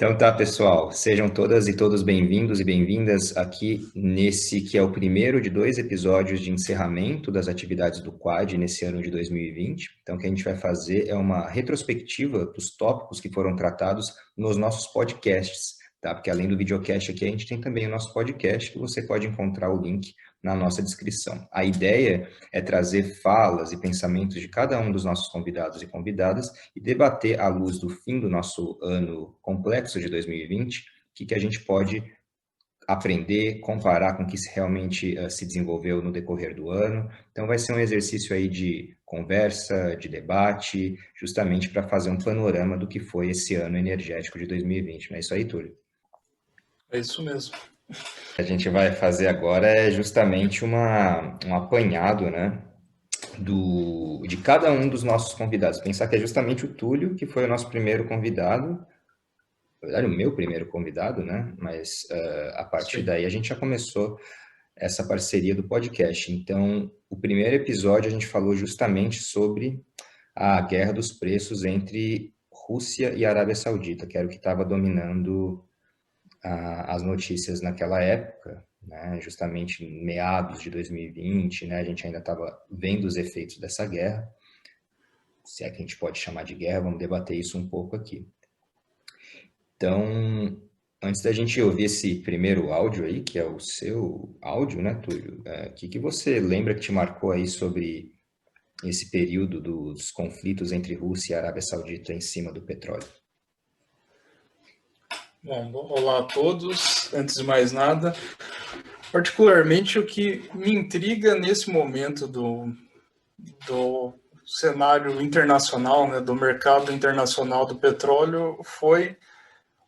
Então tá, pessoal, sejam todas e todos bem-vindos e bem-vindas aqui nesse que é o primeiro de 2 episódios de encerramento das atividades do Quad nesse ano de 2020. Então, o que a gente vai fazer é uma retrospectiva dos tópicos que foram tratados nos nossos podcasts, tá? Porque além do videocast aqui, a gente tem também o nosso podcast, que você pode encontrar o link na nossa descrição. A ideia é trazer falas e pensamentos de cada um dos nossos convidados e convidadas e debater, à luz do fim do nosso ano complexo de 2020, o que a gente pode aprender, comparar com o que realmente se desenvolveu no decorrer do ano. Então, vai ser um exercício aí de conversa, de debate, justamente para fazer um panorama do que foi esse ano energético de 2020. Não é isso aí, Túlio? É isso mesmo. O que a gente vai fazer agora é justamente um apanhado, né? De cada um dos nossos convidados. Pensar que é justamente o Túlio, que foi o nosso primeiro convidado, na verdade, o meu primeiro convidado, né? Mas a partir Sim. daí a gente já começou essa parceria do podcast. Então, o primeiro episódio a gente falou justamente sobre a guerra dos preços entre Rússia e Arábia Saudita, que era o que estava dominando as notícias naquela época, né? Justamente em meados de 2020, né? A gente ainda estava vendo os efeitos dessa guerra. Se é que a gente pode chamar de guerra, vamos debater isso um pouco aqui. Então, antes da gente ouvir esse primeiro áudio aí, que é o seu áudio, né, Túlio? O que você lembra que te marcou aí sobre esse período dos conflitos entre Rússia e Arábia Saudita em cima do petróleo? Bom, olá a todos. Antes de mais nada, particularmente o que me intriga nesse momento do cenário internacional, né, do mercado internacional do petróleo, foi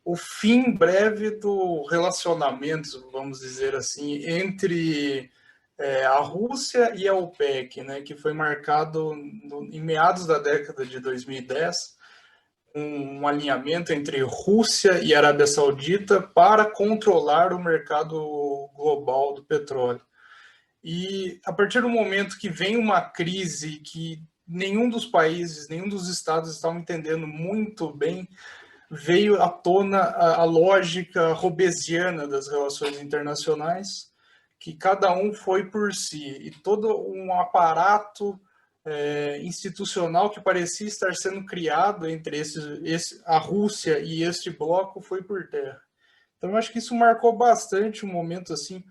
o fim breve do relacionamento, vamos dizer assim, entre a Rússia e a OPEC, né, que foi marcado em meados da década de 2010, um alinhamento entre Rússia e Arábia Saudita para controlar o mercado global do petróleo. E a partir do momento que vem uma crise que nenhum dos países, nenhum dos estados estavam entendendo muito bem, veio à tona a lógica robesiana das relações internacionais, que cada um foi por si, e todo um aparato institucional que parecia estar sendo criado entre a Rússia e este bloco foi por terra. Então, eu acho que isso marcou bastante um momento assim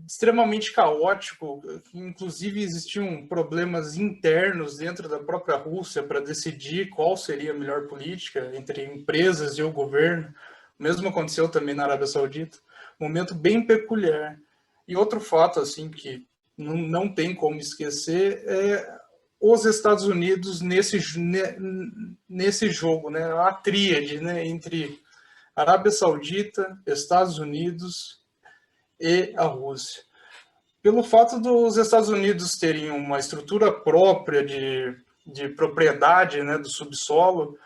extremamente caótico, inclusive existiam problemas internos dentro da própria Rússia para decidir qual seria a melhor política entre empresas e o governo. O mesmo aconteceu também na Arábia Saudita. Um momento bem peculiar. E outro fato assim que não tem como esquecer é os Estados Unidos nesse jogo, né? A tríade, né? Entre Arábia Saudita, Estados Unidos e a Rússia. Pelo fato dos Estados Unidos terem uma estrutura própria de propriedade, né, do subsolo,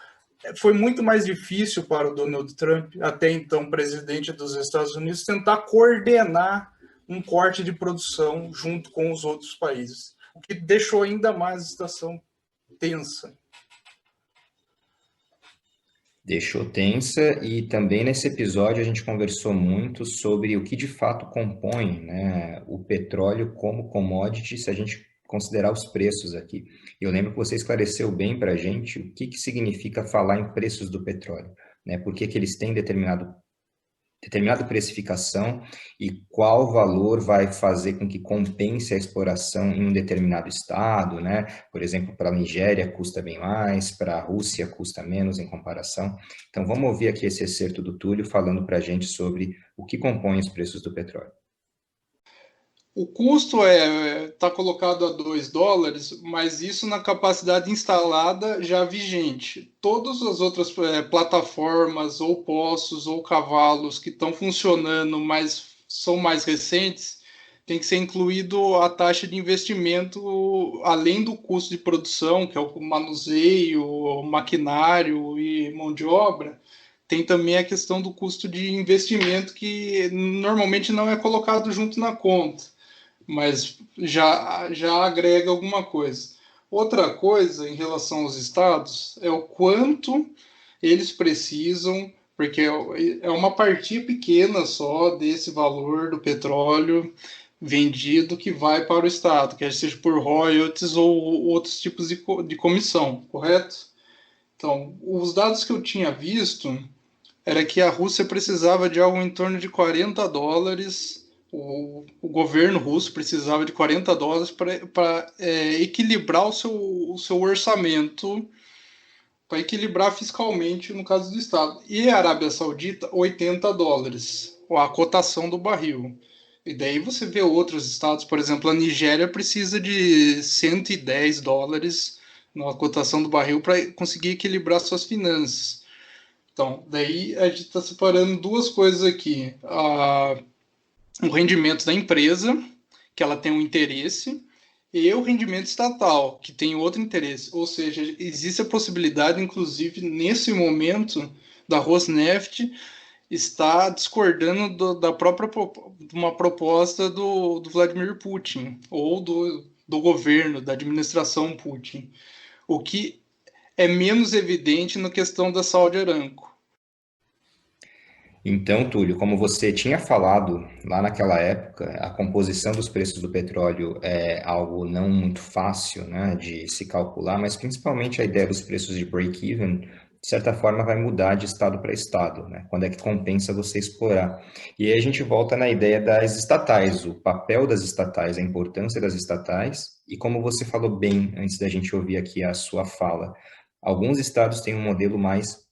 foi muito mais difícil para o Donald Trump, até então presidente dos Estados Unidos, tentar coordenar um corte de produção junto com os outros países, o que deixou ainda mais a situação tensa. Deixou tensa e também nesse episódio a gente conversou muito sobre o que de fato compõe, né, o petróleo como commodity, se a gente considerar os preços aqui. Eu lembro que você esclareceu bem para a gente o que significa falar em preços do petróleo, né, por que eles têm determinada precificação e qual valor vai fazer com que compense a exploração em um determinado estado, né? Por exemplo, para a Nigéria custa bem mais, para a Rússia custa menos em comparação. Então, vamos ouvir aqui esse excerto do Túlio falando para a gente sobre o que compõe os preços do petróleo. O custo está colocado a $2, mas isso na capacidade instalada já vigente. Todas as outras plataformas, ou poços, ou cavalos que estão funcionando, mas são mais recentes, tem que ser incluído a taxa de investimento, além do custo de produção, que é o manuseio, o maquinário e mão de obra. Tem também a questão do custo de investimento, que normalmente não é colocado junto na conta, mas já agrega alguma coisa. Outra coisa em relação aos estados é o quanto eles precisam porque é uma partia pequena só desse valor do petróleo vendido que vai para o Estado, quer seja por royalties ou outros tipos de comissão, correto? Então, os dados que eu tinha visto era que a Rússia precisava de algo em torno de $40, o governo russo precisava de $40 para equilibrar o seu orçamento, para equilibrar fiscalmente no caso do Estado. E a Arábia Saudita, $80, a cotação do barril. E daí você vê outros estados, por exemplo, a Nigéria precisa de $110 na cotação do barril para conseguir equilibrar suas finanças. Então, daí a gente está separando duas coisas aqui. O rendimento da empresa, que ela tem um interesse, e o rendimento estatal, que tem outro interesse. Ou seja, existe a possibilidade, inclusive, nesse momento, da Rosneft estar discordando da própria de uma proposta do Vladimir Putin, ou do governo, da administração Putin. O que é menos evidente na questão da Saudi Aramco. Então, Túlio, como você tinha falado lá naquela época, a composição dos preços do petróleo é algo não muito fácil, né, de se calcular, mas principalmente a ideia dos preços de break-even, de certa forma, vai mudar de estado para estado, né? Quando é que compensa você explorar. E aí a gente volta na ideia das estatais, o papel das estatais, a importância das estatais, e como você falou bem antes da gente ouvir aqui a sua fala, alguns estados têm um modelo mais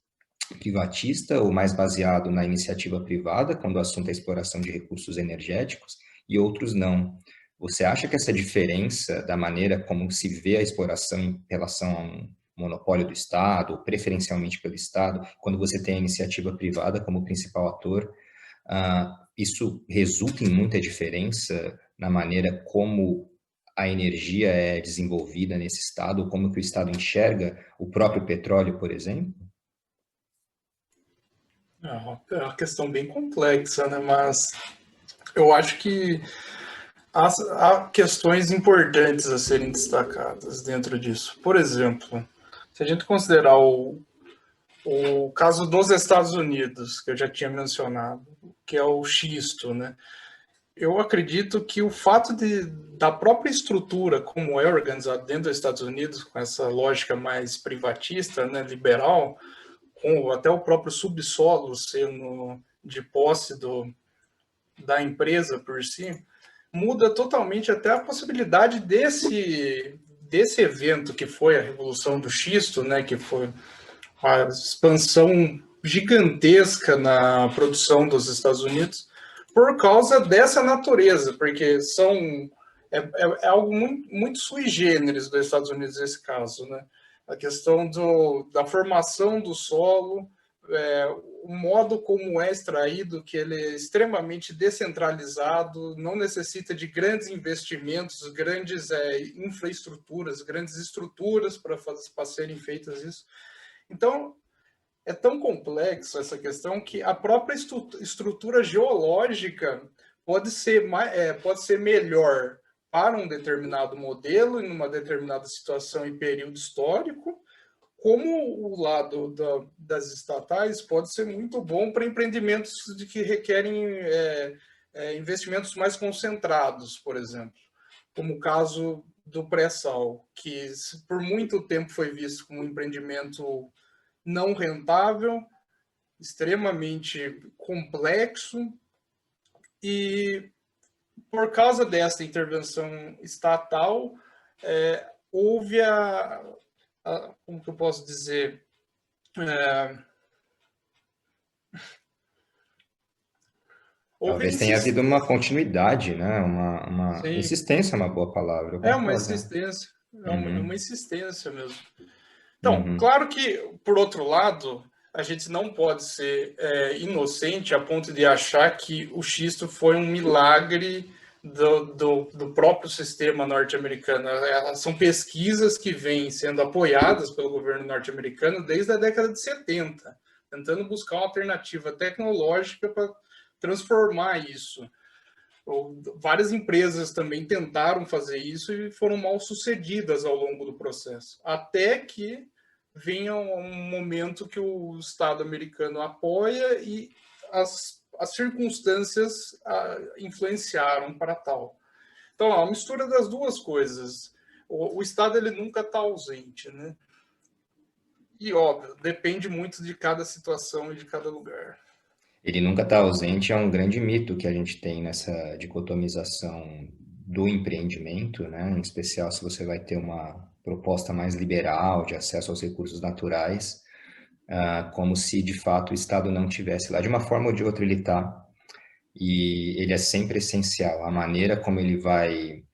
privatista ou mais baseado na iniciativa privada, quando o assunto é exploração de recursos energéticos, e outros não. Você acha que essa diferença da maneira como se vê a exploração em relação a um monopólio do Estado, ou preferencialmente pelo Estado, quando você tem a iniciativa privada como principal ator, isso resulta em muita diferença na maneira como a energia é desenvolvida nesse Estado, como que o Estado enxerga o próprio petróleo, por exemplo? É uma questão bem complexa, né? Mas eu acho que há questões importantes a serem destacadas dentro disso. Por exemplo, se a gente considerar o caso dos Estados Unidos, que eu já tinha mencionado, que é o xisto, né? Eu acredito que o fato da própria estrutura, como é organizada dentro dos Estados Unidos, com essa lógica mais privatista, né, liberal, com até o próprio subsolo sendo de posse da empresa por si, muda totalmente até a possibilidade desse evento que foi a Revolução do Xisto, né, que foi a expansão gigantesca na produção dos Estados Unidos, por causa dessa natureza, porque é algo muito, muito sui generis dos Estados Unidos nesse caso, né? A questão da formação do solo, o modo como é extraído, que ele é extremamente descentralizado, não necessita de grandes investimentos, grandes infraestruturas, grandes estruturas para serem feitas isso. Então, é tão complexa essa questão que a própria estrutura geológica pode ser melhor para um determinado modelo, em uma determinada situação e período histórico, como o lado das estatais pode ser muito bom para empreendimentos que requerem investimentos mais concentrados, por exemplo, como o caso do pré-sal, que por muito tempo foi visto como um empreendimento não rentável, extremamente complexo, e por causa dessa intervenção estatal, houve como que eu posso dizer, Talvez tenha havido uma continuidade, né? Uma Sim, insistência é uma boa palavra, eu uma concordo. insistência, uma insistência mesmo. Então, Uhum. claro que, por outro lado, a gente não pode ser inocente a ponto de achar que o xisto foi um milagre do próprio sistema norte-americano. São pesquisas que vêm sendo apoiadas pelo governo norte-americano desde a década de 70, tentando buscar uma alternativa tecnológica para transformar isso. Várias empresas também tentaram fazer isso e foram mal sucedidas ao longo do processo. Até que venha um momento que o Estado americano apoia e as circunstâncias influenciaram para tal. Então, a mistura das duas coisas. O Estado ele nunca está ausente, né? E, óbvio, depende muito de cada situação e de cada lugar. Ele nunca está ausente, é um grande mito que a gente tem nessa dicotomização do empreendimento, né? Em especial se você vai ter uma proposta mais liberal de acesso aos recursos naturais, como se de fato o Estado não tivesse lá. De uma forma ou de outra ele está, e ele é sempre essencial. A maneira como ele vai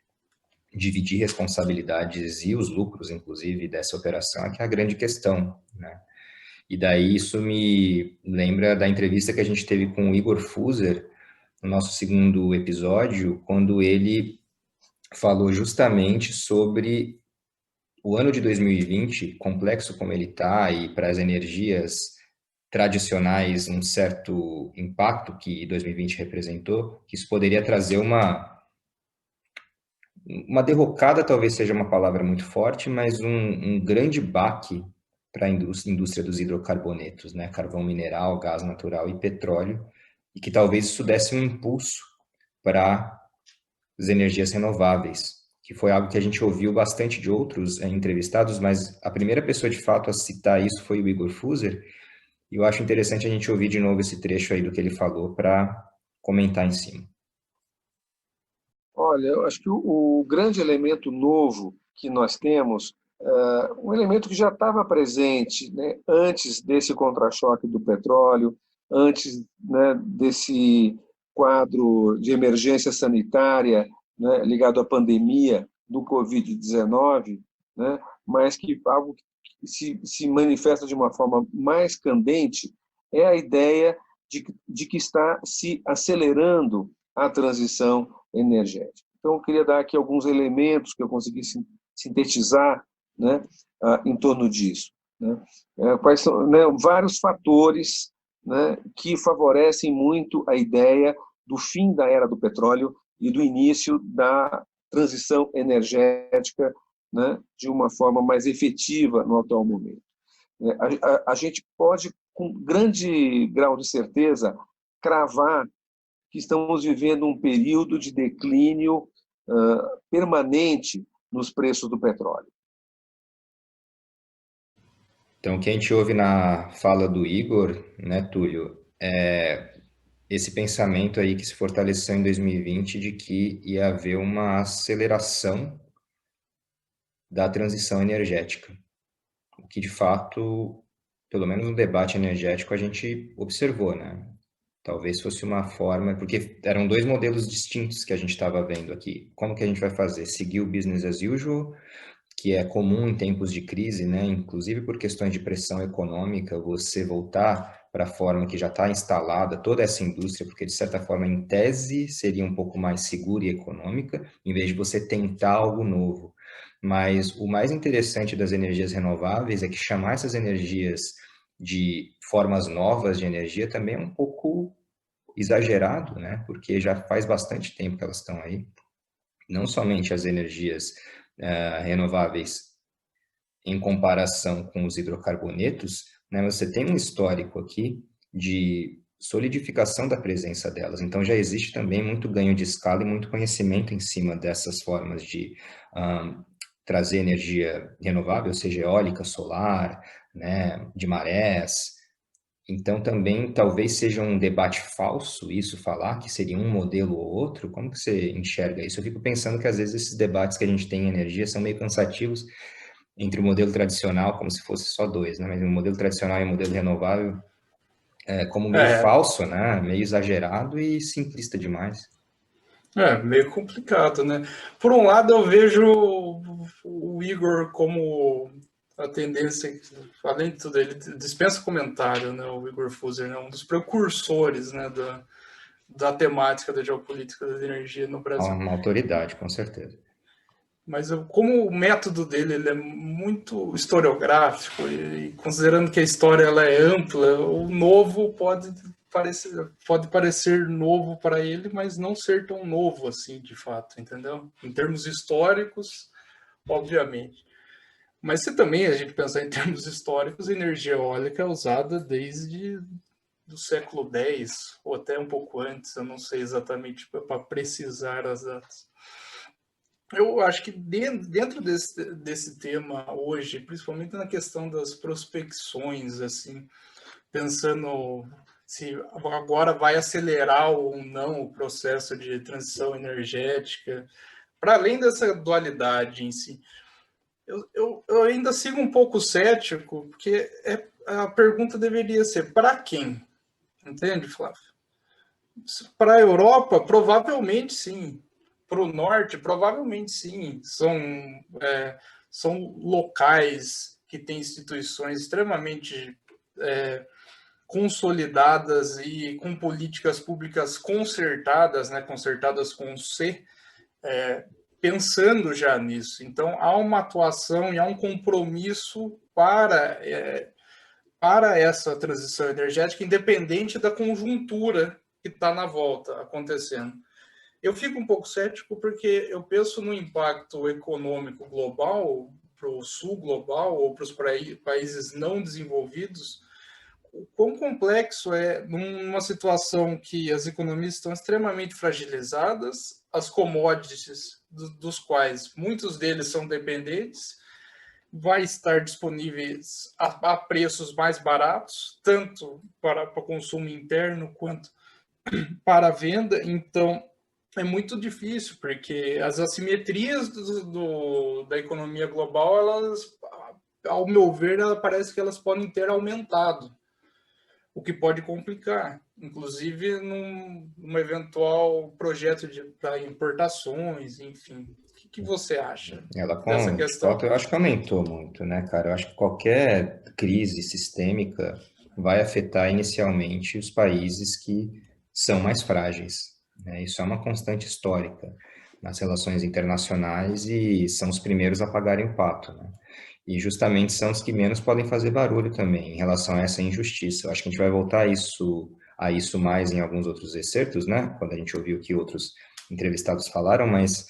dividir responsabilidades e os lucros, inclusive, dessa operação é que é a grande questão, né? E daí isso me lembra da entrevista que a gente teve com o Igor Fuser, no nosso segundo episódio, quando ele falou justamente sobre o ano de 2020, complexo como ele está, e para as energias tradicionais, um certo impacto que 2020 representou, que isso poderia trazer uma derrocada, talvez seja uma palavra muito forte, mas um grande baque para a indústria dos hidrocarbonetos, né? Carvão mineral, gás natural e petróleo, e que talvez isso desse um impulso para as energias renováveis, que foi algo que a gente ouviu bastante de outros entrevistados, mas a primeira pessoa de fato a citar isso foi o Igor Fuser, e eu acho interessante a gente ouvir de novo esse trecho aí do que ele falou para comentar em cima. Olha, eu acho que o grande elemento novo que nós temos, um elemento que já estava presente, né, antes desse contra-choque do petróleo, antes, né, desse quadro de emergência sanitária, né, ligado à pandemia do Covid-19, né, mas que algo que se manifesta de uma forma mais candente é a ideia de que está se acelerando a transição energética. Então, eu queria dar aqui alguns elementos que eu consegui sintetizar, né, em torno disso. Né? Quais são, né, vários fatores, né, que favorecem muito a ideia do fim da era do petróleo e do início da transição energética, né, de uma forma mais efetiva no atual momento. A gente pode, com grande grau de certeza, cravar que estamos vivendo um período de declínio permanente nos preços do petróleo. Então, o que a gente ouve na fala do Igor, né, Túlio, é esse pensamento aí que se fortaleceu em 2020 de que ia haver uma aceleração da transição energética, o que de fato, pelo menos no debate energético, a gente observou, né? Talvez fosse uma forma, porque eram dois modelos distintos que a gente estava vendo aqui. Como que a gente vai fazer? Seguir o business as usual, que é comum em tempos de crise, né? Inclusive por questões de pressão econômica, você voltar para a forma que já está instalada toda essa indústria, porque de certa forma, em tese, seria um pouco mais segura e econômica, em vez de você tentar algo novo. Mas o mais interessante das energias renováveis é que chamar essas energias de formas novas de energia também é um pouco exagerado, né? Porque já faz bastante tempo que elas estão aí. Não somente as energias renováveis em comparação com os hidrocarbonetos, né? Você tem um histórico aqui de solidificação da presença delas. Então já existe também muito ganho de escala e muito conhecimento em cima dessas formas de trazer energia renovável, seja eólica, solar, né, de marés. Então, também, talvez seja um debate falso isso falar, que seria um modelo ou outro. Como que você enxerga isso? Eu fico pensando que, às vezes, esses debates que a gente tem em energia são meio cansativos entre o modelo tradicional, como se fosse só dois, né? Mas o modelo tradicional e o modelo renovável é como meio falso, né? Meio exagerado e simplista demais. Meio complicado, né? Por um lado, eu vejo o Igor como a tendência, além de tudo, ele dispensa comentário, né? O Igor Fuser, né? Um dos precursores, né? Da temática da geopolítica da energia no Brasil. Uma autoridade, com certeza. Mas como o método dele ele é muito historiográfico e considerando que a história ela é ampla, o novo pode parecer novo para ele, mas não ser tão novo assim, de fato, entendeu? Em termos históricos, obviamente. Mas se também a gente pensar em termos históricos, a energia eólica é usada desde do século X, ou até um pouco antes, eu não sei exatamente para precisar as datas. Eu acho que dentro desse tema hoje, principalmente na questão das prospecções, assim, pensando se agora vai acelerar ou não o processo de transição energética, para além dessa dualidade em si, eu ainda sigo um pouco cético, porque a pergunta deveria ser para quem? Entende, Flávio? Para a Europa, provavelmente sim. Para o norte, provavelmente sim. São locais que têm instituições extremamente consolidadas e com políticas públicas concertadas, né, concertadas com C, pensando já nisso. Então, há uma atuação e há um compromisso para essa transição energética, independente da conjuntura que está na volta acontecendo. Eu fico um pouco cético porque eu penso no impacto econômico global, para o sul global ou para os países não desenvolvidos, o quão complexo é numa situação que as economias estão extremamente fragilizadas, as commodities dos quais muitos deles são dependentes, vai estar disponíveis a preços mais baratos, tanto para consumo interno quanto para a venda. Então, é muito difícil, porque as assimetrias da economia global, elas, ao meu ver, parece que elas podem ter aumentado, o que pode complicar, inclusive num eventual projeto para importações, enfim. O que você acha dessa De questão? fato, eu acho que aumentou muito, né, cara? Eu acho que qualquer crise sistêmica vai afetar inicialmente os países que são mais frágeis, né? Isso é uma constante histórica nas relações internacionais e são os primeiros a pagarem o pato, né? E justamente são os que menos podem fazer barulho também em relação a essa injustiça. Eu acho que a gente vai voltar a isso mais em alguns outros excertos, né? Quando a gente ouviu o que outros entrevistados falaram, mas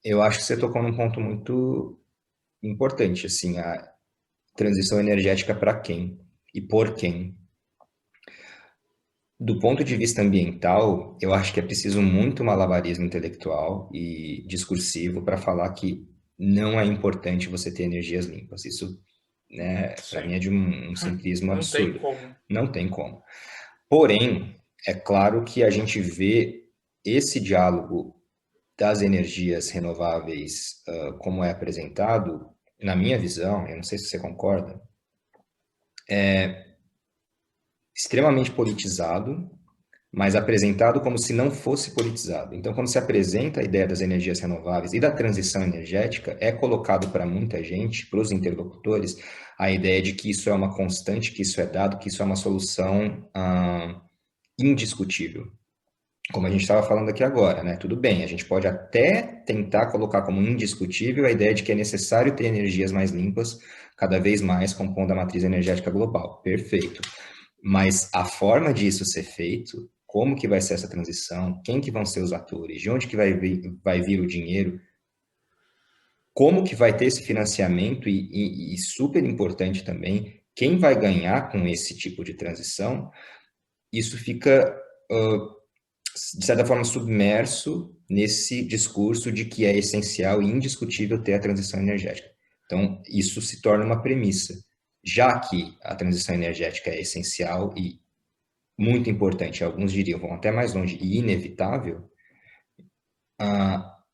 eu acho que você tocou num ponto muito importante, assim, a transição energética para quem e por quem. Do ponto de vista ambiental, eu acho que é preciso muito malabarismo intelectual e discursivo para falar que não é importante você ter energias limpas. Isso, né, para mim Sim, é de um simplismo não tem absurdo. como. Não tem como. Porém, é claro que a gente vê esse diálogo das energias renováveis, como é apresentado, na minha visão, eu não sei se você concorda, extremamente politizado, mas apresentado como se não fosse politizado. Então, quando se apresenta a ideia das energias renováveis e da transição energética, é colocado para muita gente, para os interlocutores, a ideia de que isso é uma constante, que isso é dado, que isso é uma solução indiscutível. Como a gente estava falando aqui agora, né? Tudo bem, a gente pode até tentar colocar como indiscutível a ideia de que é necessário ter energias mais limpas, cada vez mais compondo a matriz energética global. Perfeito. Mas a forma disso ser feito, como que vai ser essa transição, quem que vão ser os atores, de onde que vai vir o dinheiro, como que vai ter esse financiamento e super importante também, quem vai ganhar com esse tipo de transição, isso fica de certa forma, submerso nesse discurso de que é essencial e indiscutível ter a transição energética. Então, isso se torna uma premissa. Já que a transição energética é essencial e muito importante, alguns diriam, vão até mais longe, e inevitável,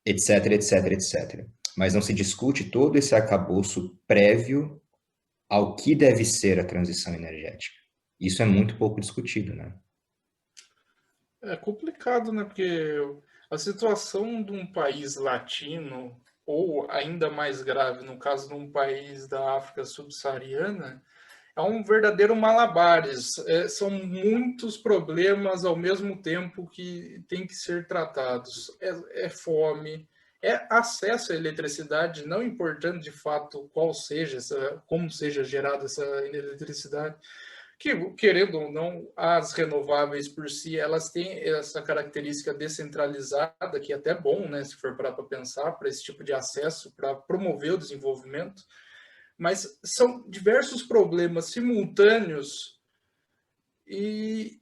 etc, etc, etc. Mas não se discute todo esse arcabouço prévio ao que deve ser a transição energética. Isso é muito pouco discutido, né? É complicado, né? Porque a situação de um país latino, ou ainda mais grave, no caso de um país da África subsaariana, é um verdadeiro malabares. São muitos problemas ao mesmo tempo que têm que ser tratados. É fome, é acesso à eletricidade, não importando de fato qual seja como seja gerada essa eletricidade, que, querendo ou não, as renováveis por si, elas têm essa característica descentralizada, que é até bom, né, se for para pensar, para esse tipo de acesso, para promover o desenvolvimento, mas são diversos problemas simultâneos e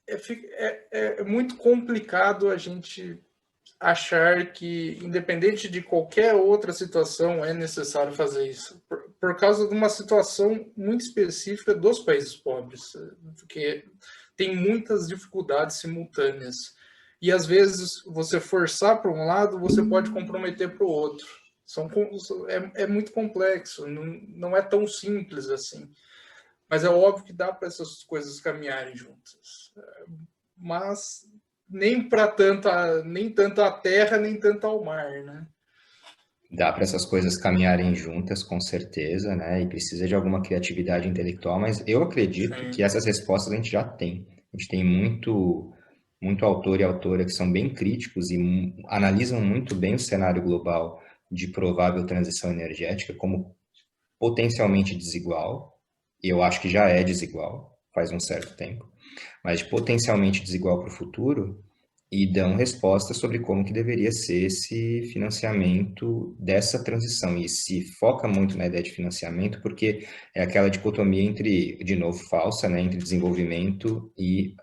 é muito complicado a gente achar que, independente de qualquer outra situação, é necessário fazer isso. Por causa de uma situação muito específica dos países pobres, porque tem muitas dificuldades simultâneas. E, às vezes, você forçar para um lado, você pode comprometer para o outro. É muito complexo, não é tão simples assim. Mas é óbvio que dá para essas coisas caminharem juntas. Mas nem tanto a terra, nem tanto ao mar, né? Dá para essas coisas caminharem juntas, com certeza, né? E precisa de alguma criatividade intelectual, mas eu acredito que essas respostas a gente já tem. A gente tem muito autor e autora que são bem críticos e analisam muito bem o cenário global de provável transição energética como potencialmente desigual. E eu acho que já é desigual, faz um certo tempo, mas potencialmente desigual para o futuro, e dão respostas sobre como que deveria ser esse financiamento dessa transição. E se foca muito na ideia de financiamento, porque é aquela dicotomia entre, de novo, falsa, né, entre desenvolvimento e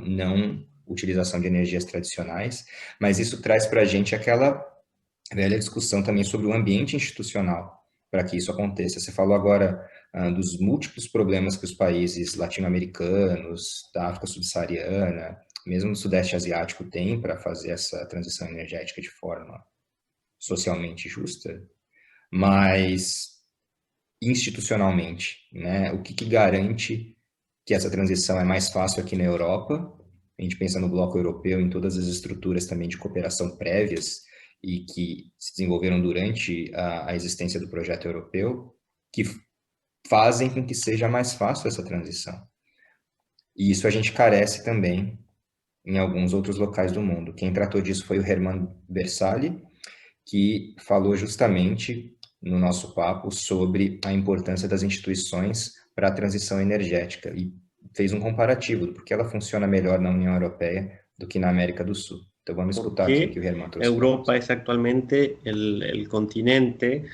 não utilização de energias tradicionais, mas isso traz para a gente aquela velha discussão também sobre o ambiente institucional para que isso aconteça. Você falou agora dos múltiplos problemas que os países latino-americanos, da África subsaariana, mesmo no Sudeste Asiático, têm para fazer essa transição energética de forma socialmente justa, mas institucionalmente, né? O que garante que essa transição é mais fácil aqui na Europa? A gente pensa no bloco europeu, em todas as estruturas também de cooperação prévias e que se desenvolveram durante a existência do projeto europeu, que fazem com que seja mais fácil essa transição. E isso a gente carece também em alguns outros locais do mundo. Quem tratou disso foi o Herman Bersali, que falou justamente no nosso papo sobre a importância das instituições para a transição energética e fez um comparativo do porquê ela funciona melhor na União Europeia do que na América do Sul. Então vamos escutar aqui o que o Herman trouxe. Europa es actualmente el continente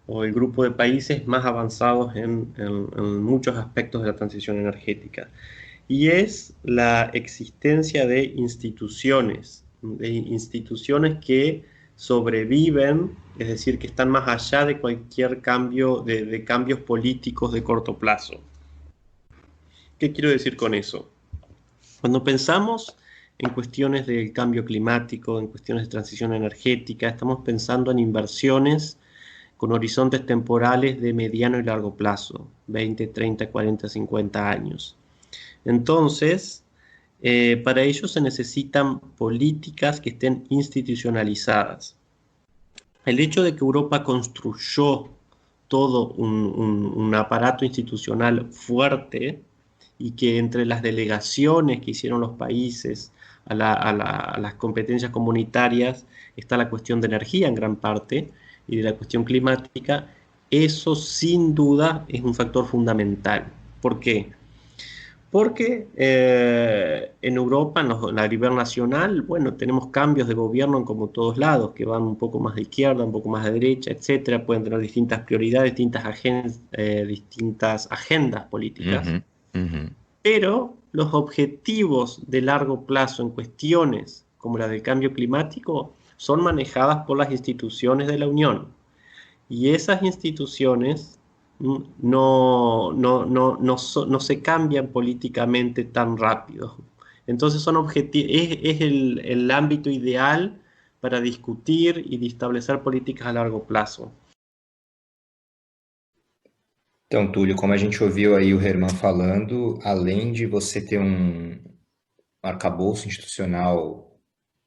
o el grupo de países más avanzados en muchos aspectos de la transición energética. Y es la existencia de instituciones que sobreviven, es decir, que están más allá de cualquier cambio, de cambios políticos de corto plazo. ¿Qué quiero decir con eso? Cuando pensamos en cuestiones del cambio climático, en cuestiones de transición energética, estamos pensando en inversiones con horizontes temporales de mediano y largo plazo, 20, 30, 40, 50 años. Entonces, para ello se necesitan políticas que estén institucionalizadas. El hecho de que Europa construyó todo un aparato institucional fuerte y que entre las delegaciones que hicieron los países a las competencias comunitarias está la cuestión de energía en gran parte y de la cuestión climática, eso sin duda es un factor fundamental. ¿Por qué? Porque en Europa, a nivel nacional, bueno, tenemos cambios de gobierno en como todos lados, que van un poco más de izquierda, un poco más de derecha, etcétera. Pueden tener distintas prioridades, distintas agendas políticas. Pero los objetivos de largo plazo en cuestiones como la del cambio climático son manejadas por las instituciones de la Unión. Y esas instituciones no se cambian políticamente tan rápido. Entonces es el ámbito ideal para discutir y de establecer políticas a largo plazo. Então, Túlio, como a gente ouviu aí o Herman falando, além de você ter um arcabouço institucional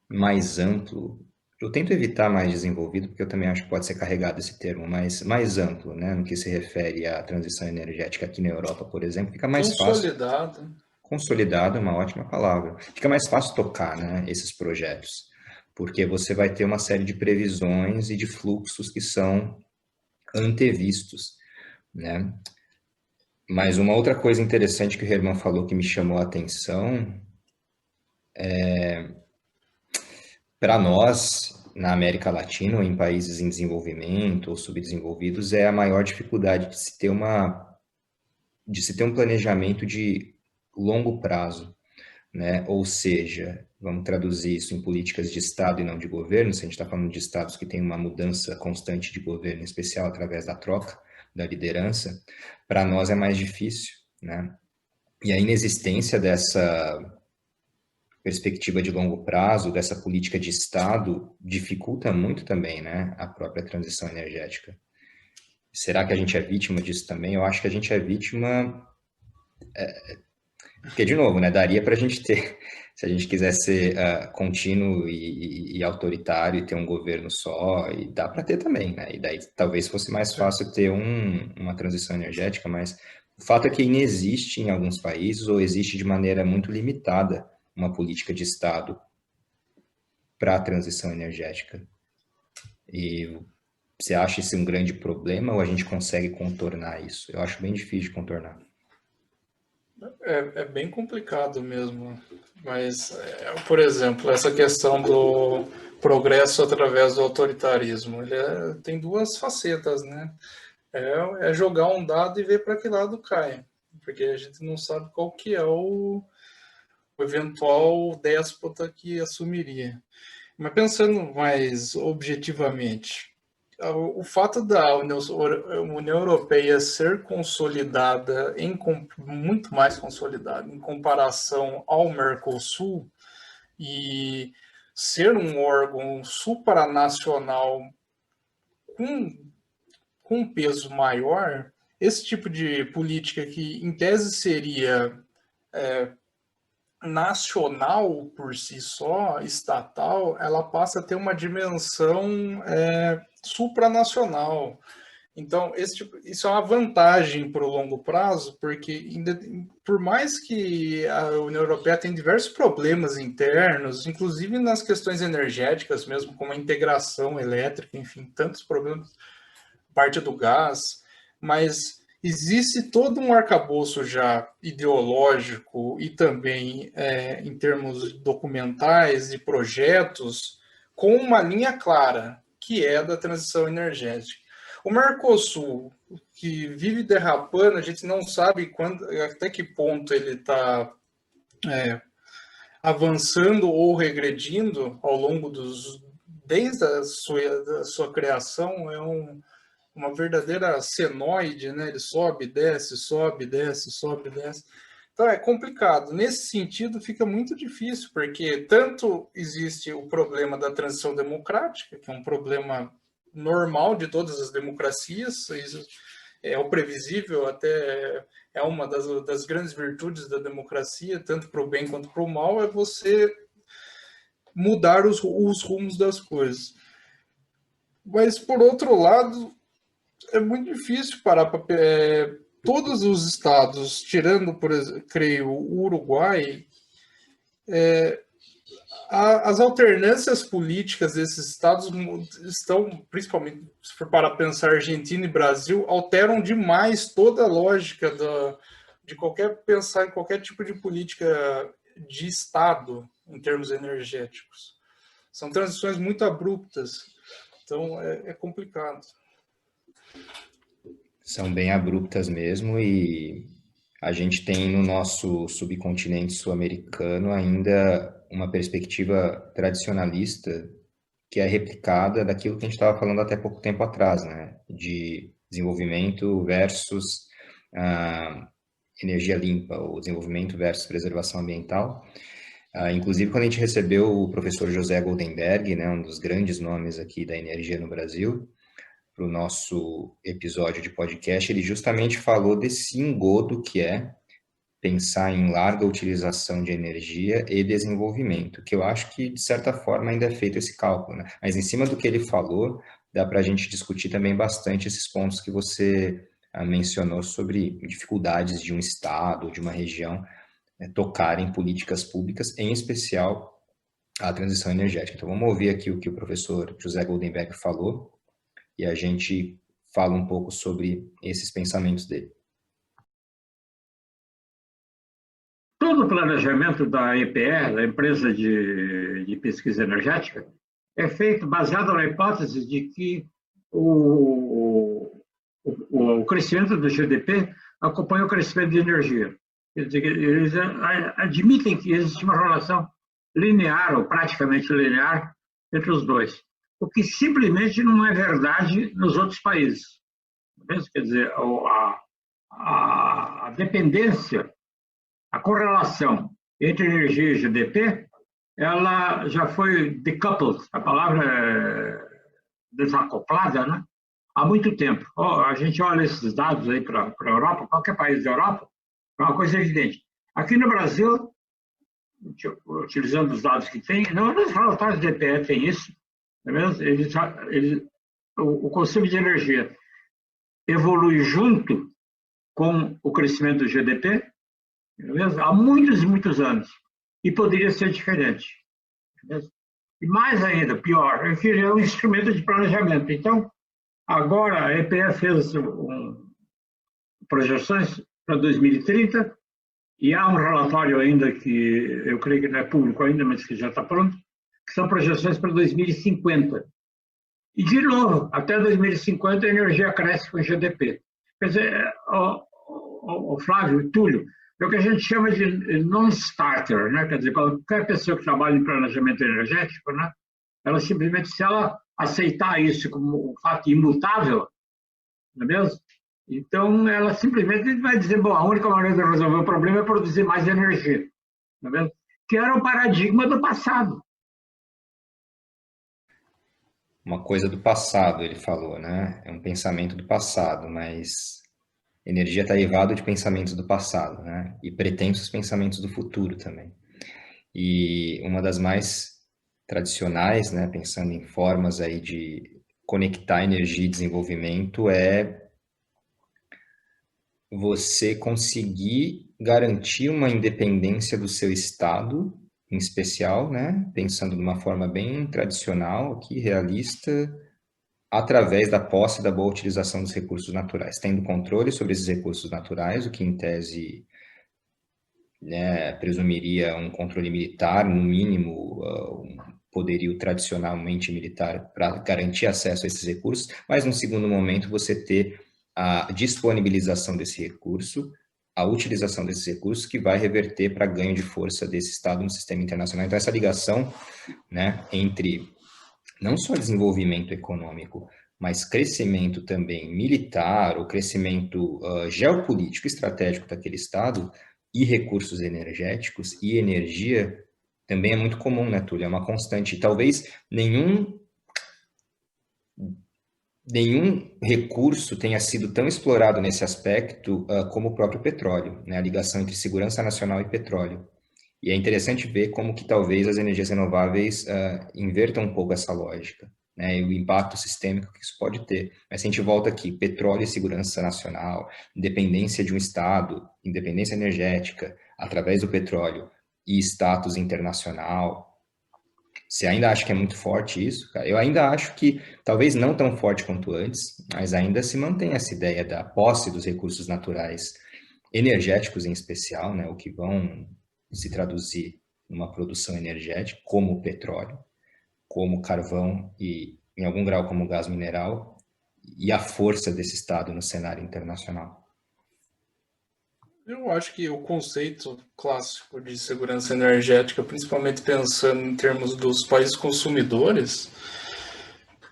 mais amplo, eu tento evitar mais desenvolvido, porque eu também acho que pode ser carregado esse termo, mas mais amplo, né, no que se refere à transição energética aqui na Europa, por exemplo, fica mais fácil. Consolidado é uma ótima palavra. Fica mais fácil tocar, né, esses projetos, porque você vai ter uma série de previsões e de fluxos que são antevistos, né? Mas uma outra coisa interessante que o Herman falou que me chamou a atenção, para nós, na América Latina, ou em países em desenvolvimento ou subdesenvolvidos, é a maior dificuldade de se ter um planejamento de longo prazo, né? Ou seja, vamos traduzir isso em políticas de Estado e não de governo, se a gente está falando de estados que têm uma mudança constante de governo, em especial através da troca da liderança, para nós é mais difícil, né? E a inexistência dessa perspectiva de longo prazo, dessa política de Estado, dificulta muito também, né, a própria transição energética. Será que a gente é vítima disso também? Eu acho que a gente é vítima, porque, de novo, né, daria para a gente ter, se a gente quiser ser contínuo e autoritário e ter um governo só, e dá para ter também, né, e daí talvez fosse mais fácil ter uma transição energética, mas o fato é que inexiste em alguns países, ou existe de maneira muito limitada, uma política de Estado para a transição energética. E você acha isso um grande problema ou a gente consegue contornar isso? Eu acho bem difícil de contornar. É bem complicado mesmo. Mas, por exemplo, essa questão do progresso através do autoritarismo, ele tem duas facetas, né? É jogar um dado e ver para que lado cai. Porque a gente não sabe qual que é o eventual déspota que assumiria. Mas pensando mais objetivamente, o fato da União Europeia ser consolidada, muito mais consolidada, em comparação ao Mercosul, e ser um órgão supranacional com peso maior, esse tipo de política que, em tese, seria nacional por si só, estatal, ela passa a ter uma dimensão supranacional. Então, isso é uma vantagem para o longo prazo, porque por mais que a União Europeia tenha diversos problemas internos, inclusive nas questões energéticas mesmo, como a integração elétrica, enfim, tantos problemas, parte do gás, mas existe todo um arcabouço já ideológico e também em termos documentais e projetos com uma linha clara, que é a da transição energética. O Mercosul, que vive derrapando, a gente não sabe até que ponto ele está avançando ou regredindo ao longo desde a sua criação, uma verdadeira senoide, né? Ele sobe, desce, sobe, desce, sobe, desce. Então é complicado. Nesse sentido, fica muito difícil, porque tanto existe o problema da transição democrática, que é um problema normal de todas as democracias, é o previsível, até é uma das grandes virtudes da democracia, tanto para o bem quanto para o mal, é você mudar os rumos das coisas. Mas, por outro lado, é muito difícil parar para todos os estados, tirando, por exemplo, creio, o Uruguai, as alternâncias políticas desses estados estão, principalmente se for para pensar Argentina e Brasil, alteram demais toda a lógica de pensar em qualquer tipo de política de estado em termos energéticos. São transições muito abruptas, então é complicado. São bem abruptas mesmo, e a gente tem no nosso subcontinente sul-americano ainda uma perspectiva tradicionalista que é replicada daquilo que a gente estava falando até pouco tempo atrás, né? De desenvolvimento versus energia limpa, ou desenvolvimento versus preservação ambiental. Inclusive, quando a gente recebeu o professor José Goldenberg, né, um dos grandes nomes aqui da energia no Brasil, para o nosso episódio de podcast, ele justamente falou desse engodo que é pensar em larga utilização de energia e desenvolvimento, que eu acho que, de certa forma, ainda é feito esse cálculo, né? Mas, em cima do que ele falou, dá para a gente discutir também bastante esses pontos que você mencionou sobre dificuldades de um estado, de uma região, tocarem políticas públicas, em especial a transição energética. Então, vamos ouvir aqui o que o professor José Goldenberg falou, e a gente fala um pouco sobre esses pensamentos dele. todo o planejamento da EPE, da Empresa de Pesquisa Energética, é feito baseado na hipótese de que o crescimento do GDP acompanha o crescimento de energia. Quer dizer, eles admitem que existe uma relação linear, ou praticamente linear, entre os dois, o que simplesmente não é verdade nos outros países. Quer dizer, a dependência, a correlação entre energia e GDP, ela já foi decoupled, a palavra é desacoplada, né? Há muito tempo. A gente olha esses dados aí para a Europa, qualquer país da Europa, é uma coisa evidente. Aqui no Brasil, utilizando os dados que tem, não nos relatórios do EPE tem isso, não é mesmo? O consumo de energia evolui junto com o crescimento do GDP, não é mesmo? Há muitos e muitos anos, e poderia ser diferente. Não é mesmo? E mais ainda, pior, é que é um instrumento de planejamento. Então, agora a EPE fez projeções para 2030, e há um relatório ainda que eu creio que não é público ainda, mas que já está pronto, que são projeções para 2050. E, de novo, até 2050 a energia cresce com o GDP. Quer dizer, o Flávio e Túlio, é o que a gente chama de non-starter, né? Quer dizer, qualquer pessoa que trabalha em planejamento energético, né? Ela simplesmente, se ela aceitar isso como um fato imutável, não é mesmo? Então, ela simplesmente vai dizer, bom, a única maneira de resolver o problema é produzir mais energia, não é mesmo? Que era o paradigma do passado. Uma coisa do passado, ele falou, né? É um pensamento do passado, mas energia está derivada de pensamentos do passado, né? E pretensos pensamentos do futuro também. E uma das mais tradicionais, né, pensando em formas aí de conectar energia e desenvolvimento, é você conseguir garantir uma independência do seu estado, em especial, né, pensando de uma forma bem tradicional, aqui, realista, através da posse e da boa utilização dos recursos naturais, tendo controle sobre esses recursos naturais, o que em tese, né, presumiria um controle militar, no mínimo, um poderio tradicionalmente militar para garantir acesso a esses recursos, mas no segundo momento você ter a disponibilização desse recurso, a utilização desses recursos que vai reverter para ganho de força desse Estado no sistema internacional. Então essa ligação, né, entre não só desenvolvimento econômico, mas crescimento também militar, o crescimento geopolítico estratégico daquele Estado, e recursos energéticos e energia também é muito comum, né, Túlio? É uma constante. Talvez nenhum recurso tenha sido tão explorado nesse aspecto como o próprio petróleo, né? A ligação entre segurança nacional e petróleo. E é interessante ver como que talvez as energias renováveis invertam um pouco essa lógica, né, e o impacto sistêmico que isso pode ter. Mas se a gente volta aqui, petróleo e segurança nacional, independência de um Estado, independência energética, através do petróleo e status internacional, você ainda acha que é muito forte isso, cara? Eu ainda acho que, talvez não tão forte quanto antes, mas ainda se mantém essa ideia da posse dos recursos naturais, energéticos em especial, né, o que vão se traduzir numa produção energética, como o petróleo, como carvão e, em algum grau, como gás mineral, e a força desse Estado no cenário internacional. Eu acho que o conceito clássico de segurança energética, principalmente pensando em termos dos países consumidores,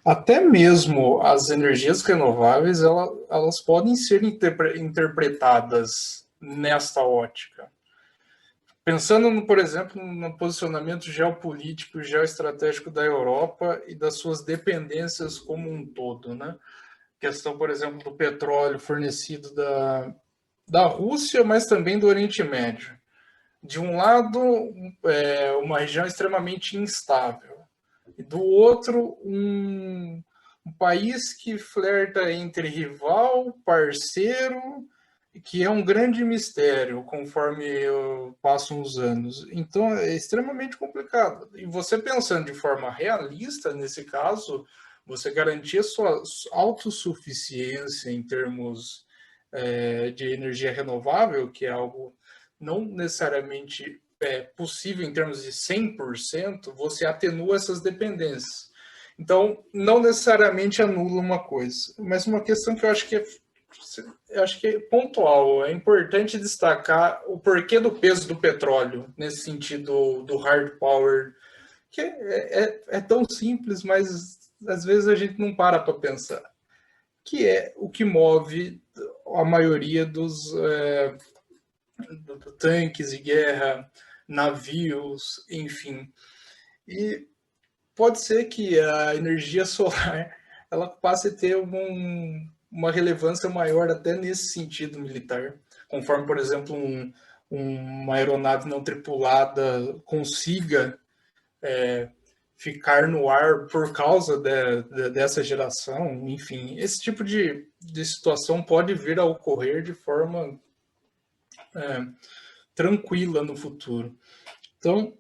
até mesmo as energias renováveis, elas podem ser interpretadas nesta ótica. Pensando, por exemplo, no posicionamento geopolítico e geoestratégico da Europa e das suas dependências como um todo, né? Questão, por exemplo, do petróleo fornecido da Rússia, mas também do Oriente Médio. De um lado, uma região extremamente instável, e do outro, um país que flerta entre rival, parceiro, que é um grande mistério conforme passam os anos. Então é extremamente complicado. E você pensando de forma realista, nesse caso, você garantir a sua autossuficiência em termos de energia renovável, que é algo não necessariamente possível em termos de 100%, você atenua essas dependências. Então, não necessariamente anula uma coisa, mas uma questão que eu acho que é pontual. É importante destacar o porquê do peso do petróleo, nesse sentido do hard power, que é tão simples, mas às vezes a gente não para pensar, que é o que move a maioria dos tanques de guerra, navios, enfim. E pode ser que a energia solar ela passe a ter uma relevância maior até nesse sentido militar, conforme, por exemplo, uma aeronave não tripulada consiga ficar no ar por causa dessa geração, enfim, esse tipo de situação pode vir a ocorrer de forma tranquila no futuro. Então,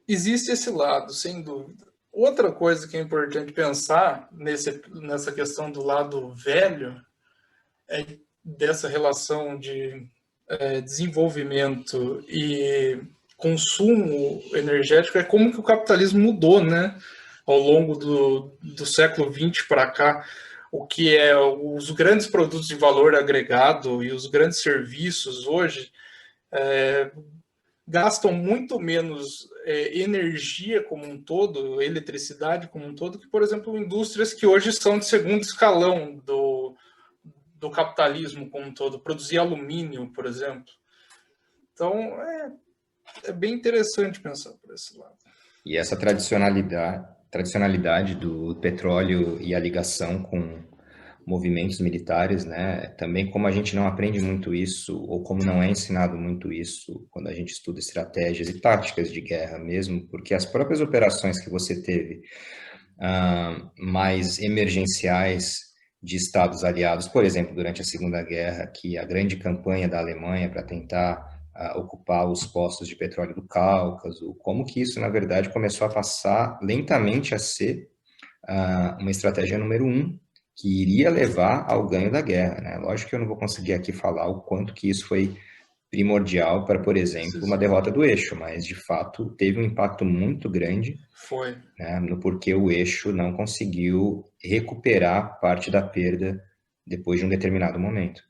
existe esse lado, sem dúvida. Outra coisa que é importante pensar nessa questão do lado velho é dessa relação de desenvolvimento e consumo energético, é como que o capitalismo mudou, né, ao longo do século XX para cá, o que é os grandes produtos de valor agregado e os grandes serviços hoje gastam muito menos energia como um todo, eletricidade como um todo, que, por exemplo, indústrias que hoje são de segundo escalão do capitalismo como um todo, produzir alumínio, por exemplo. Então, é bem interessante pensar por esse lado. E essa tradicionalidade do petróleo e a ligação com movimentos militares, né? Também como a gente não aprende muito isso, ou como não é ensinado muito isso quando a gente estuda estratégias e táticas de guerra mesmo, porque as próprias operações que você teve mais emergenciais de estados aliados, por exemplo, durante a Segunda Guerra, que a grande campanha da Alemanha para tentar ocupar os postos de petróleo do Cáucaso, como que isso, na verdade, começou a passar lentamente a ser uma estratégia número 1, que iria levar ao ganho da guerra, né? Lógico que eu não vou conseguir aqui falar o quanto que isso foi primordial para, por exemplo, uma derrota do Eixo, mas, de fato, teve um impacto muito grande no porquê o Eixo não conseguiu recuperar parte da perda depois de um determinado momento.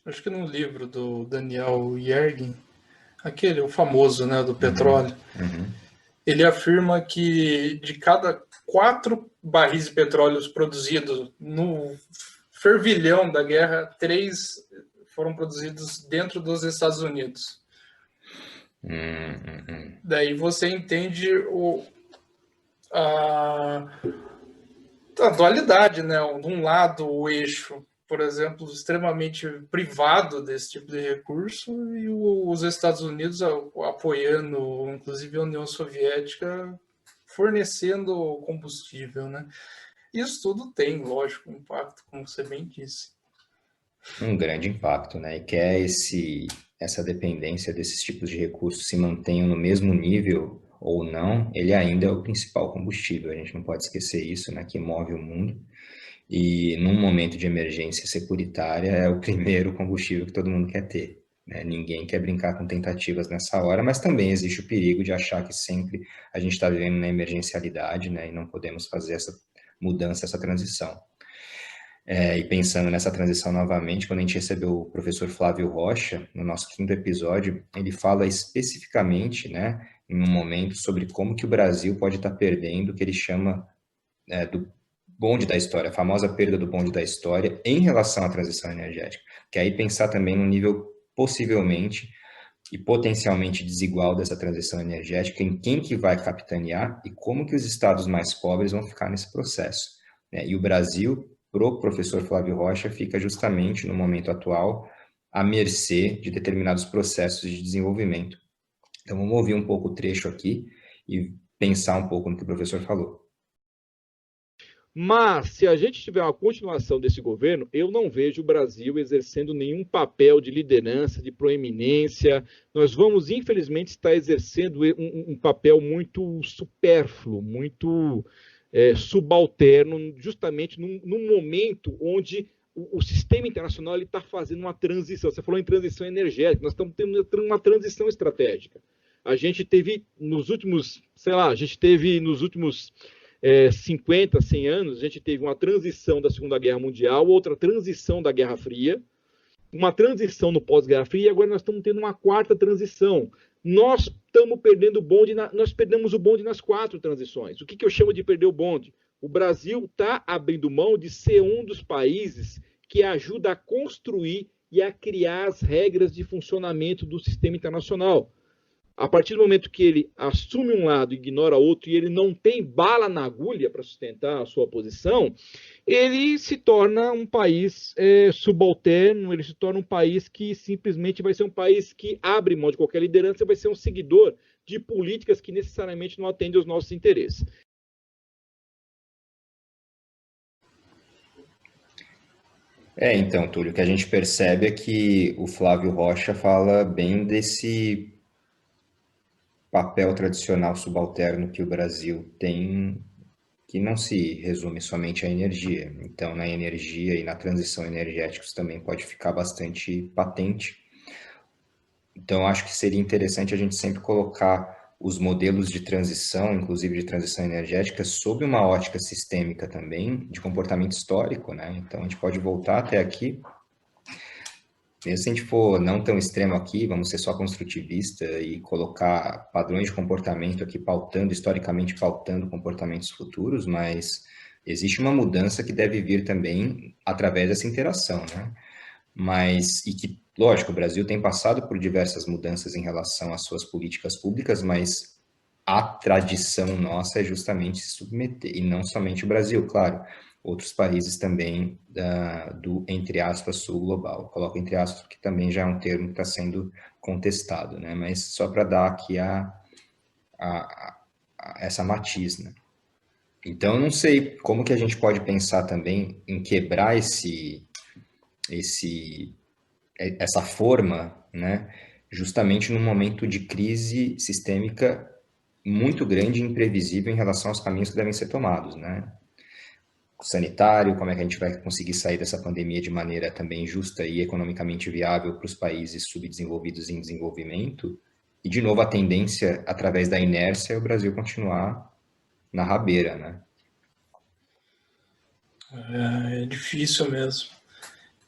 Acho que no livro do Daniel Yergin, o famoso, né, do petróleo, ele afirma que de cada 4 barris de petróleo produzidos no fervilhão da guerra, 3 foram produzidos dentro dos Estados Unidos. Daí você entende a dualidade, né? De um lado, o eixo, por exemplo, extremamente privado desse tipo de recurso, e os Estados Unidos apoiando, inclusive a União Soviética, fornecendo combustível, né? Isso tudo tem, lógico, impacto, como você bem disse. Um grande impacto, né? E quer essa dependência desses tipos de recursos se mantenham no mesmo nível ou não, ele ainda é o principal combustível. A gente não pode esquecer isso, né? Que move o mundo. E num momento de emergência securitária é o primeiro combustível que todo mundo quer ter, né? Ninguém quer brincar com tentativas nessa hora, mas também existe o perigo de achar que sempre a gente está vivendo na emergencialidade, né? E não podemos fazer essa mudança, essa transição. E pensando nessa transição novamente, quando a gente recebeu o professor Flávio Rocha, no nosso 5º episódio, ele fala especificamente, né, em um momento, sobre como que o Brasil pode estar perdendo o que ele chama do bonde da história, a famosa perda do bonde da história em relação à transição energética. Que aí pensar também no nível possivelmente e potencialmente desigual dessa transição energética, em quem que vai capitanear e como que os estados mais pobres vão ficar nesse processo, né? E o Brasil, pro professor Flávio Rocha, fica justamente no momento atual à mercê de determinados processos de desenvolvimento. Então vamos ouvir um pouco o trecho aqui e pensar um pouco no que o professor falou. Mas, se a gente tiver uma continuação desse governo, eu não vejo o Brasil exercendo nenhum papel de liderança, de proeminência. Nós vamos, infelizmente, estar exercendo um papel muito supérfluo, muito subalterno, justamente num momento onde o sistema internacional está fazendo uma transição. Você falou em transição energética, nós estamos tendo uma transição estratégica. A gente teve nos últimos, 50, 100 anos, a gente teve uma transição da Segunda Guerra Mundial, outra transição da Guerra Fria, uma transição no pós-Guerra Fria, e agora nós estamos tendo uma quarta transição. Nós estamos perdendo o bonde, nós perdemos o bonde nas 4 transições. O que eu chamo de perder o bonde? O Brasil está abrindo mão de ser um dos países que ajuda a construir e a criar as regras de funcionamento do sistema internacional. A partir do momento que ele assume um lado e ignora outro, e ele não tem bala na agulha para sustentar a sua posição, ele se torna um país subalterno, ele se torna um país que simplesmente vai ser um país que abre mão de qualquer liderança e vai ser um seguidor de políticas que necessariamente não atendem aos nossos interesses. Então, Túlio, o que a gente percebe é que o Flávio Rocha fala bem desse papel tradicional subalterno que o Brasil tem, que não se resume somente à energia. Então, na energia e na transição energética isso também pode ficar bastante patente. Então, acho que seria interessante a gente sempre colocar os modelos de transição, inclusive de transição energética, sob uma ótica sistêmica também, de comportamento histórico, né? Então, a gente pode voltar até aqui. Mesmo se a gente for não tão extremo aqui, vamos ser só construtivista e colocar padrões de comportamento aqui historicamente pautando comportamentos futuros, mas existe uma mudança que deve vir também através dessa interação, né? E que, lógico, o Brasil tem passado por diversas mudanças em relação às suas políticas públicas, mas a tradição nossa é justamente se submeter, e não somente o Brasil, claro, outros países também do, entre aspas, sul global. Coloco entre aspas porque também já é um termo que está sendo contestado, né? Mas só para dar aqui essa matiz, né? Então, eu não sei como que a gente pode pensar também em quebrar essa forma, né? Justamente num momento de crise sistêmica muito grande e imprevisível em relação aos caminhos que devem ser tomados, né? Sanitário, como é que a gente vai conseguir sair dessa pandemia de maneira também justa e economicamente viável para os países subdesenvolvidos em desenvolvimento, e de novo a tendência, através da inércia, é o Brasil continuar na rabeira, né? É difícil mesmo.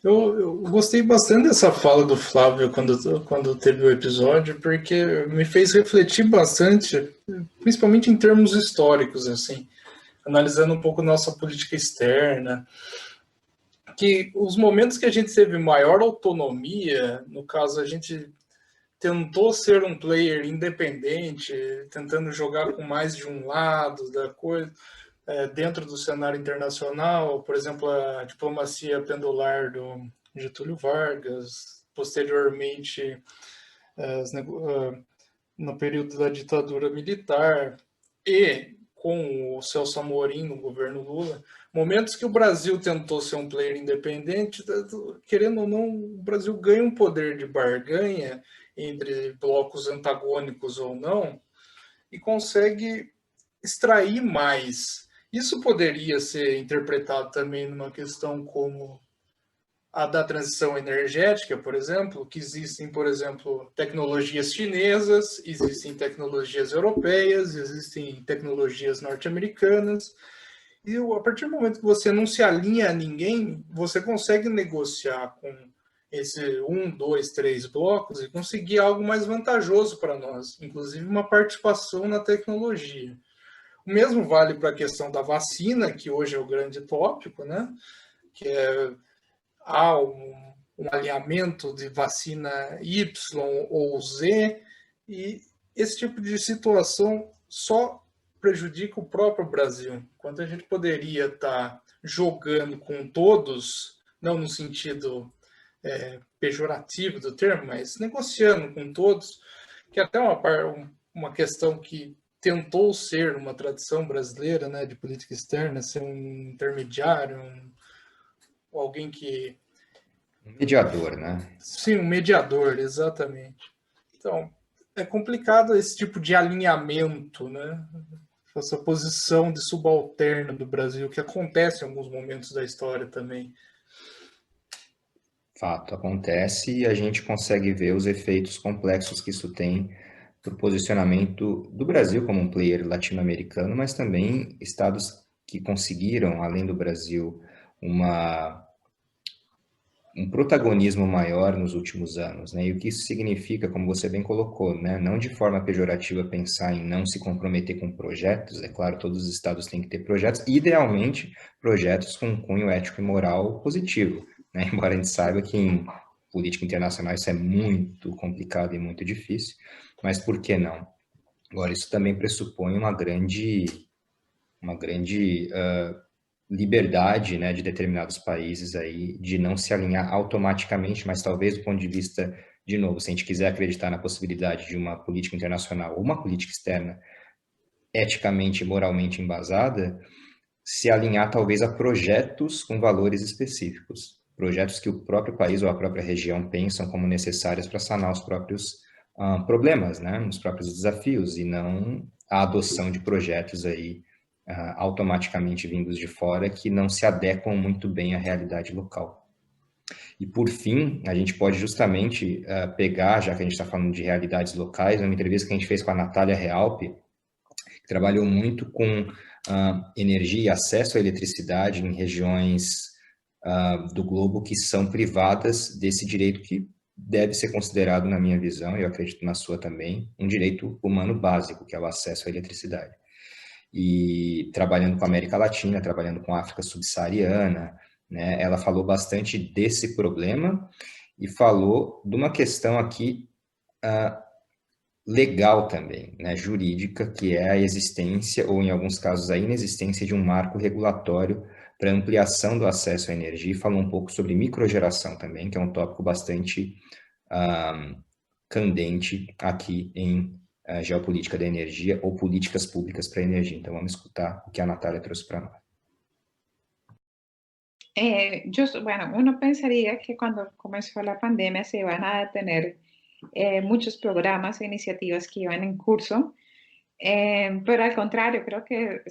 Eu gostei bastante dessa fala do Flávio quando teve o episódio, porque me fez refletir bastante, principalmente em termos históricos, assim, analisando um pouco nossa política externa, que os momentos que a gente teve maior autonomia, no caso, a gente tentou ser um player independente, tentando jogar com mais de um lado da coisa, dentro do cenário internacional, por exemplo, a diplomacia pendular do Getúlio Vargas, posteriormente, no período da ditadura militar, e com o Celso Amorim no governo Lula, momentos que o Brasil tentou ser um player independente, querendo ou não, o Brasil ganha um poder de barganha entre blocos antagônicos ou não, e consegue extrair mais. Isso poderia ser interpretado também numa questão como a da transição energética, por exemplo, que existem, por exemplo, tecnologias chinesas, existem tecnologias europeias, existem tecnologias norte-americanas, e a partir do momento que você não se alinha a ninguém, você consegue negociar com esse 1, 2, 3 blocos e conseguir algo mais vantajoso para nós, inclusive uma participação na tecnologia. O mesmo vale para a questão da vacina, que hoje é o grande tópico, né? Que há um alinhamento de vacina Y ou Z, e esse tipo de situação só prejudica o próprio Brasil, enquanto a gente poderia estar jogando com todos, não no sentido pejorativo do termo, mas negociando com todos, que até uma questão que tentou ser uma tradição brasileira, né, de política externa, ser um intermediário, alguém que... Um mediador, né? Sim, um mediador, exatamente. Então, é complicado esse tipo de alinhamento, né? Essa posição de subalterno do Brasil, que acontece em alguns momentos da história também. fato acontece e a gente consegue ver os efeitos complexos que isso tem para o posicionamento do Brasil como um player latino-americano, mas também estados que conseguiram, além do Brasil, um protagonismo maior nos últimos anos, né? E o que isso significa, como você bem colocou, né? Não de forma pejorativa pensar em não se comprometer com projetos, é claro, todos os estados têm que ter projetos, idealmente projetos com um cunho ético e moral positivo, né? Embora a gente saiba que em política internacional isso é muito complicado e muito difícil, mas por que não? Agora, isso também pressupõe uma grande liberdade, né, de determinados países aí de não se alinhar automaticamente, mas talvez do ponto de vista, de novo, se a gente quiser acreditar na possibilidade de uma política internacional ou uma política externa eticamente e moralmente embasada, se alinhar talvez a projetos com valores específicos, projetos que o próprio país ou a própria região pensam como necessários para sanar os próprios problemas, né, os próprios desafios, e não a adoção de projetos aí automaticamente vindos de fora que não se adequam muito bem à realidade local. E por fim, a gente pode justamente pegar, já que a gente está falando de realidades locais, uma entrevista que a gente fez com a Natália Realpe, que trabalhou muito com energia e acesso à eletricidade em regiões do globo que são privadas desse direito que deve ser considerado, na minha visão, e eu acredito na sua também, um direito humano básico, que é o acesso à eletricidade. E trabalhando com a América Latina, trabalhando com a África subsaariana, né, ela falou bastante desse problema e falou de uma questão aqui legal também, né, jurídica, que é a existência, ou em alguns casos a inexistência de um marco regulatório para ampliação do acesso à energia, e falou um pouco sobre microgeração também, que é um tópico bastante candente aqui em geopolítica da energia ou políticas públicas para a energia. Então vamos escutar o que a Natália trouxe para nós. Bueno, uno pensaría que cuando comenzó la pandemia se iban a detener muchos programas e iniciativas que iban en curso, pero al contrario, creo que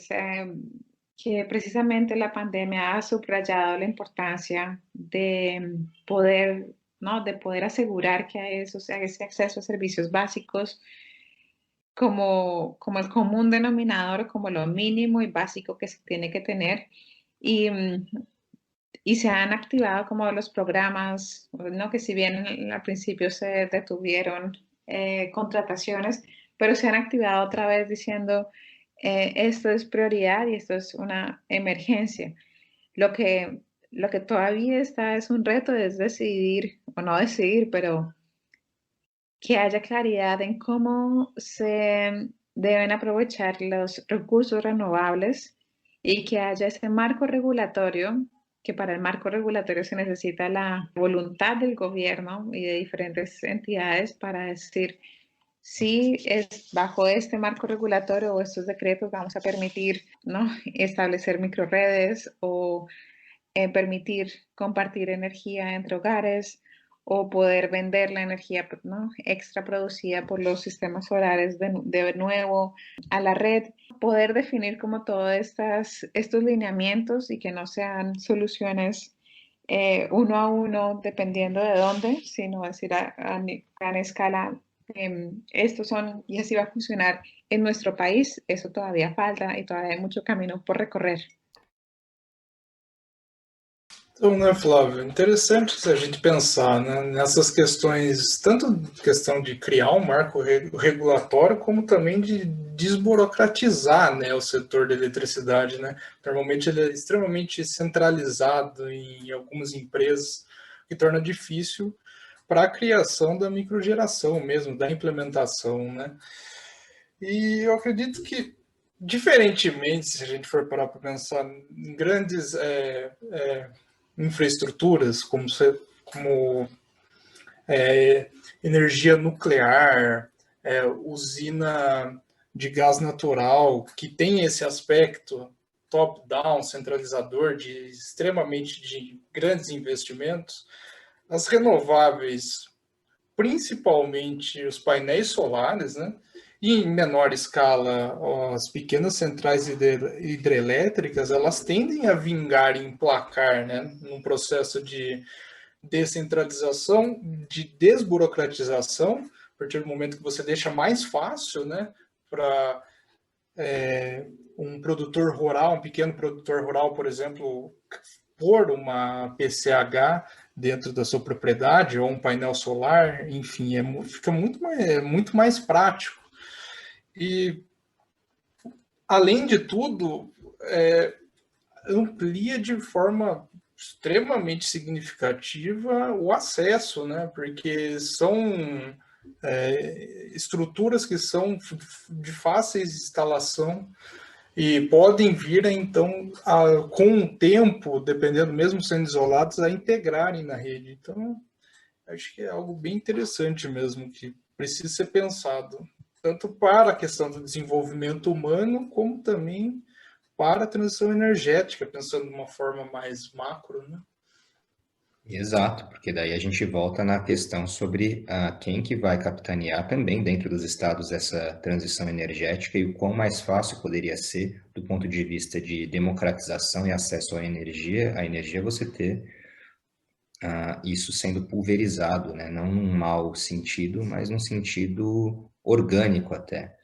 precisamente la pandemia ha subrayado la importancia de poder, ¿no? De poder asegurar que hay ese acceso a servicios básicos como el común denominador, como lo mínimo y básico que se tiene que tener. Y se han activado como los programas, ¿no? Que si bien al principio se detuvieron contrataciones, pero se han activado otra vez diciendo esto es prioridad y esto es una emergencia. Lo que todavía está es un reto, es decidir, o no decidir, pero que haya claridad en cómo se deben aprovechar los recursos renovables y que haya ese marco regulatorio, que para el marco regulatorio se necesita la voluntad del gobierno y de diferentes entidades para decir si es bajo este marco regulatorio o estos decretos vamos a permitir, ¿no? Establecer microredes o permitir compartir energía entre hogares o poder vender la energía, ¿no? Extra producida por los sistemas solares de nuevo a la red, poder definir como todos estos lineamientos y que no sean soluciones uno a uno dependiendo de dónde, sino decir a gran escala, estos son y así va a funcionar en nuestro país. Eso todavía falta y todavía hay mucho camino por recorrer. Então, né, Flávio, interessante se a gente pensar, né, nessas questões, tanto questão de criar um marco regulatório, como também de desburocratizar, né, o setor da eletricidade, né? Normalmente ele é extremamente centralizado em algumas empresas, que torna difícil para a criação da microgeração mesmo, da implementação, né? E eu acredito que, diferentemente, se a gente for parar para pensar em grandes infraestruturas, como energia nuclear, usina de gás natural, que tem esse aspecto top-down, centralizador, de grandes investimentos, as renováveis, principalmente os painéis solares, né? E em menor escala, as pequenas centrais hidrelétricas, elas tendem a vingar e emplacar, né, num processo de descentralização, de desburocratização, a partir do momento que você deixa mais fácil, né, para um produtor rural, um pequeno produtor rural, por exemplo, pôr uma PCH dentro da sua propriedade ou um painel solar, enfim, fica muito mais prático. E, além de tudo, amplia de forma extremamente significativa o acesso, né? Porque são estruturas que são de fácil instalação e podem vir, então, com o tempo, dependendo, mesmo sendo isolados, a integrarem na rede. Então, acho que é algo bem interessante mesmo, que precisa ser pensado, tanto para a questão do desenvolvimento humano, como também para a transição energética, pensando de uma forma mais macro, né? Exato, porque daí a gente volta na questão sobre quem que vai capitanear também dentro dos estados essa transição energética e o quão mais fácil poderia ser do ponto de vista de democratização e acesso à energia você ter isso sendo pulverizado, né? Não num mau sentido, mas num sentido orgânico até,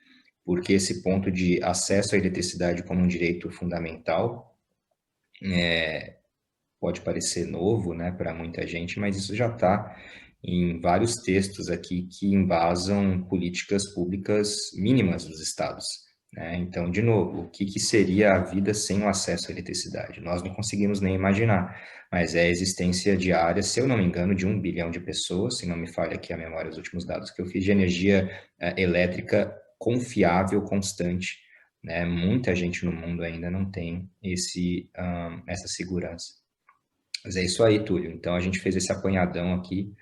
porque esse ponto de acesso à eletricidade como um direito fundamental pode parecer novo, né, para muita gente, mas isso já está em vários textos aqui que embasam políticas públicas mínimas dos estados, né? Então, de novo, o que seria a vida sem o acesso à eletricidade? Nós não conseguimos nem imaginar, mas é a existência diária, se eu não me engano, de 1 bilhão de pessoas, se não me falha aqui a memória, os últimos dados que eu fiz, de energia elétrica confiável, constante, né? Muita gente no mundo ainda não tem essa segurança. Mas é isso aí, Túlio. Então, a gente fez esse apanhadão aqui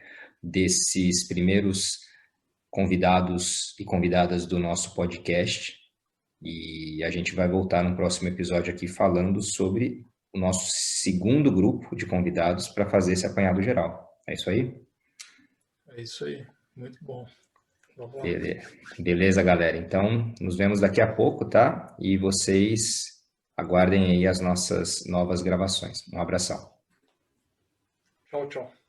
desses primeiros convidados e convidadas do nosso podcast. E a gente vai voltar no próximo episódio aqui falando sobre o nosso segundo grupo de convidados para fazer esse apanhado geral. É isso aí? É isso aí. Muito bom. Vamos lá. Beleza, galera. Então, nos vemos daqui a pouco, tá? E vocês aguardem aí as nossas novas gravações. Um abração. Tchau, tchau.